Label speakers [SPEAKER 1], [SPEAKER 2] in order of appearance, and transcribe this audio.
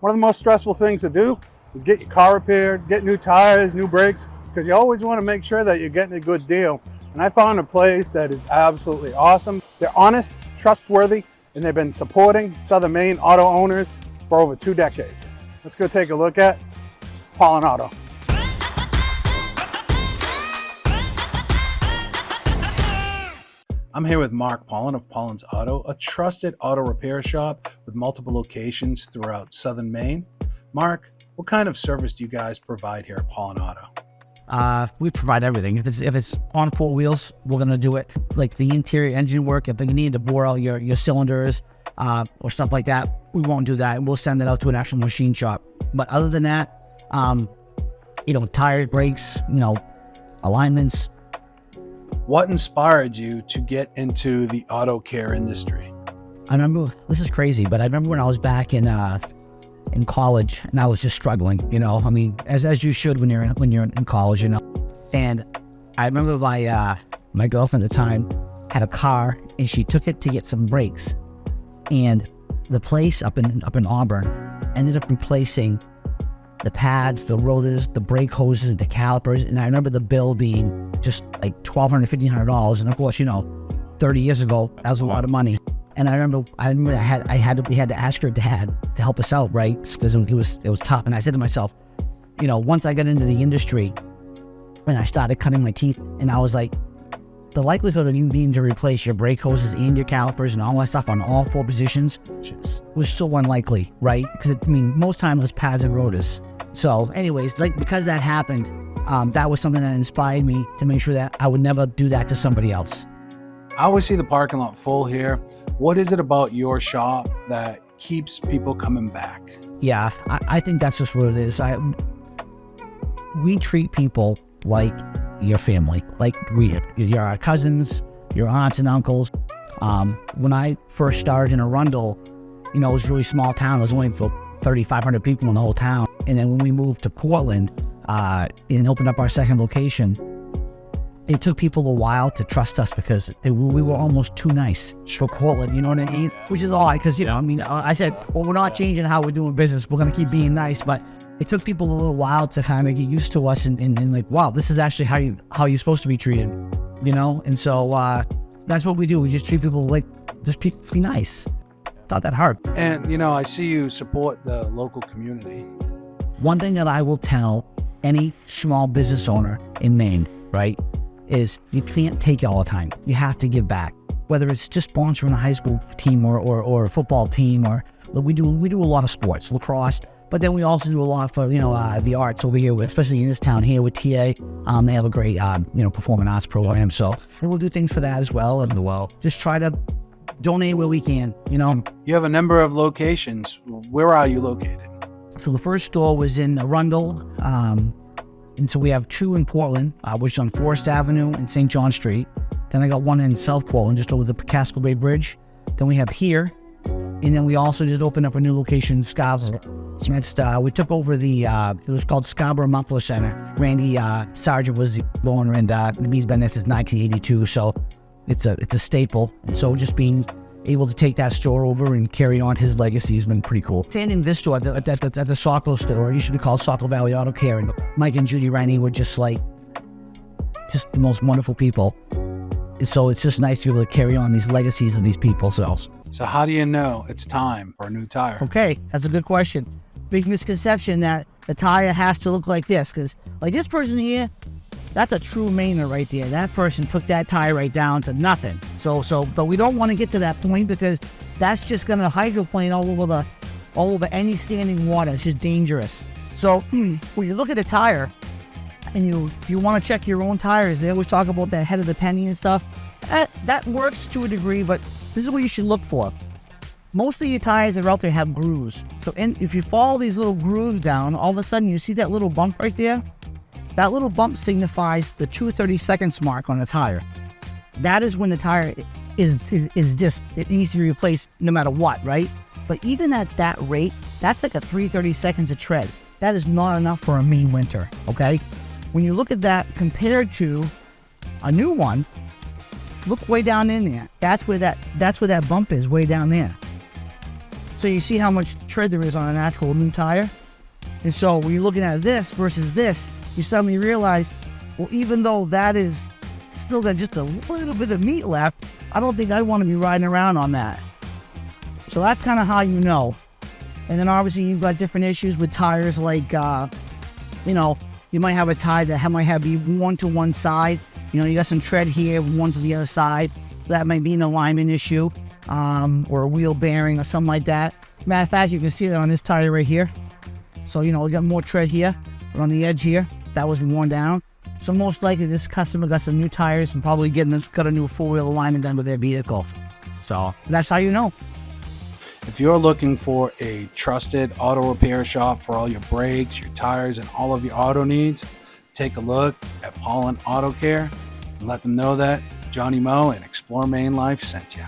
[SPEAKER 1] One of the most stressful things to do is get your car repaired, get new tires, new brakes, because you always want to make sure that you're getting a good deal. And I found a place that is absolutely awesome. They're honest, trustworthy, and they've been supporting Southern Maine auto owners for over 2 decades. Let's go take a look at Paulin Auto. I'm here with Mark Paulin of Paulin's Auto, a trusted auto repair shop with multiple locations throughout Southern Maine. Mark, what kind of service do you guys provide here at Paulin Auto?
[SPEAKER 2] We provide everything. If it's on 4 wheels, we're gonna do it. Like the interior engine work, if you need to bore out your cylinders or stuff like that, we won't do that. We'll send it out to an actual machine shop. But other than that, tires, brakes, alignments.
[SPEAKER 1] What inspired you to get into the auto care industry?
[SPEAKER 2] I remember, this is crazy, but I remember when I was back in college and I was just struggling, I mean, as you should when you're in college, And I remember my girlfriend at the time had a car and she took it to get some brakes, and the place up in Auburn ended up replacing the pads, the rotors, the brake hoses, the calipers, and I remember the bill being just like $1,200, $1,500, and of course, 30 years ago, that was a lot of money. And I remember we had to ask her dad to help us out, right? Because it was tough. And I said to myself, once I got into the industry and I started cutting my teeth, and I was like, the likelihood of you needing to replace your brake hoses and your calipers and all that stuff on all 4 positions was so unlikely, right? Because most times it's pads and rotors. So anyways, because that happened, that was something that inspired me to make sure that I would never do that to somebody else.
[SPEAKER 1] I always see the parking lot full here. What is it about your shop that keeps people coming back?
[SPEAKER 2] Yeah, I think that's just what it is. We treat people like your family, like you're our cousins, your aunts and uncles. When I first started in Arundel, it was a really small town. It was only for 3,500 people in the whole town. And then when we moved to Portland and opened up our second location, it took people a while to trust us because we were almost too nice for Portland, you know what I mean? Which is odd because, I said, well, we're not changing how we're doing business. We're going to keep being nice. But it took people a little while to kind of get used to us and like, wow, this is actually how you're supposed to be treated, And so that's what we do. We just treat people like, just be nice. Not that hard.
[SPEAKER 1] And, I see you support the local community.
[SPEAKER 2] One thing that I will tell any small business owner in Maine, right, is you can't take it all the time. You have to give back. Whether it's just sponsoring a high school team or a football team, or we do a lot of sports, lacrosse, but then we also do a lot for the arts over here, especially in this town here with TA. They have a great performing arts program, so we'll do things for that as well, and just try to donate where we can.
[SPEAKER 1] You have a number of locations. Where are you located?
[SPEAKER 2] So the first store was in Arundel, and so we have 2 in Portland, which is on Forest Avenue and St. John Street. Then I got 1 in South Portland, just over the Casco Bay Bridge. Then we have here, and then we also just opened up a new location in Scarborough. So next, we took over it was called Scarborough Muffler Center. Randy Sargent was the owner, and he's been there since 1982, so it's a staple. And so just being able to take that store over and carry on his legacy has been pretty cool. Standing this store at the Saco store, it used to be called Saco Valley Auto Care, and Mike and Judy Rennie were just the most wonderful people. So it's just nice to be able to carry on these legacies of these people. So
[SPEAKER 1] how do you know it's time for a new tire?
[SPEAKER 2] Okay, that's a good question. Big misconception that the tire has to look like this, because like this person here, that's a true Mainer right there. That person took that tire right down to nothing. But we don't want to get to that point, because that's just going to hydroplane all over any standing water. It's just dangerous. So when you look at a tire and you want to check your own tires, they always talk about that head of the penny and stuff. That works to a degree, but this is what you should look for. Most of your tires that are out there have grooves. So if you follow these little grooves down, all of a sudden you see that little bump right there. That little bump signifies the 2/32 mark on the tire. That is when the tire it needs to be replaced no matter what, right? But even at that rate, that's like a 3/32 a tread. That is not enough for a Maine winter, okay? When you look at that compared to a new one, look way down in there. That's where that bump is, way down there. So you see how much tread there is on an actual new tire? And so when you're looking at this versus this, you suddenly realize, well, even though that is still got just a little bit of meat left, I don't think I want to be riding around on that. So that's kind of how you know. And then obviously you've got different issues with tires, like, you know, you might have a tire that might have be one to one side. You know, you got some tread here, one to the other side. That might be an alignment issue, or a wheel bearing or something like that. Matter of fact, you can see that on this tire right here. So, you know, we got more tread here, but on the edge here, that was worn down. So most likely this customer got some new tires and probably got a new four-wheel alignment done with their vehicle. So that's how you know.
[SPEAKER 3] If you're looking for a trusted auto repair shop for all your brakes, your tires, and all of your auto needs, take a look at Paulin Auto Care and let them know that Johnny Moe and Explore Maine Life sent you.